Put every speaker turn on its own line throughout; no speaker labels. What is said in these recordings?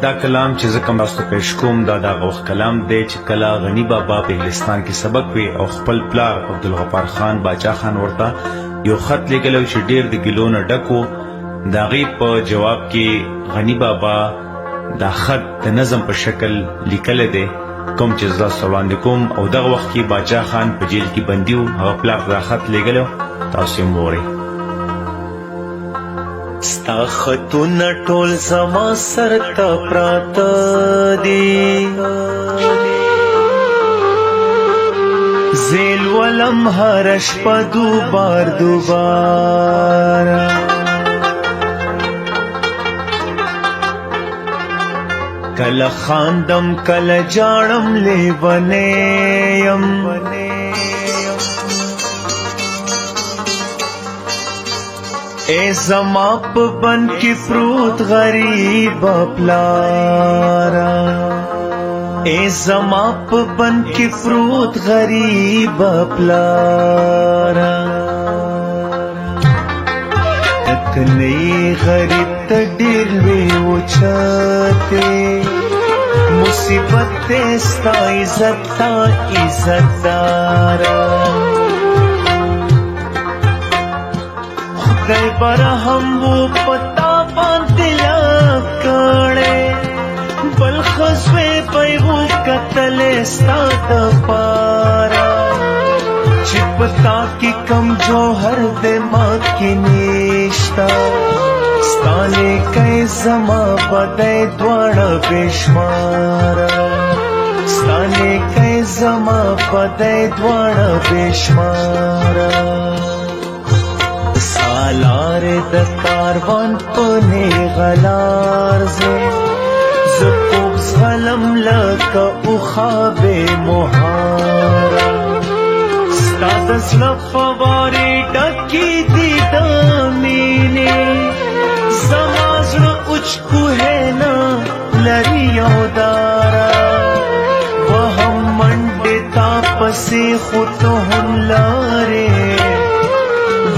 دا کلام چې زه کوم تاسو ته پیش کوم دا د هغه وخت کلام دی چې کله غني بابا په انګلستان کې سبق وی او خپل پلار عبدالغفار خان باچا خان ورته یو خط لیکلی چې ډېر د ګیلو نه ډک و. د هغې په جواب کې غني بابا دا خط د نظم په شکل لیکلی دی کوم چې زه تاسو وړاندې کوم. او دغه وخت کې باچا خان په جیل کې بندي و. هغه پلار ته دا خط لیږلی تاسو یې وګورئ.
ستا خطونه ټول زما سر ته پراته دي زیل ولم هر شپه دوبار کله خاندم کله جاړم لیونی یم اے زما په بن کې پروت غریب پلارا اے زما په بن کې پروت غریب پلارا تکنی غریب ته ډېر لوی اوچته مصیبت ستا عزت تا عزتدارا خدای برهم و پتا باندې لکړې بل خزوې پیغو کتلې ستا دپاره چې پتا کې کم جوهر د ما کې نشته ستا لیکئ زما بدۍ دواړه بېشماره ستا لیکئ زما بدۍ دواړه بېشماره سالار د کاروان په نیغلار زه کوږ زغلم لکه اوښه بې مهاره ستا د زړه فوارې ډکې دي د مینې زما زړه اوچ کوهی نه لري یو داره وهم منډې تا پسې خو ته هم لارې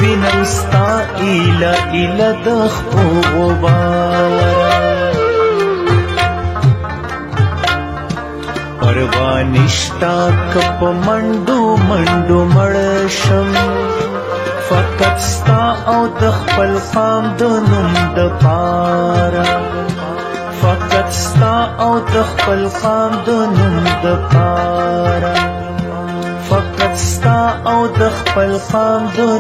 وینم ستا ایله ایله د خپو غباره پروا نشتا که په منډو منډو مړ شم فقط ستا او د خپل قام د نوم دپاره فقط ستا او د خپل قام د نوم دپاره فقط ستا او د خپل قام د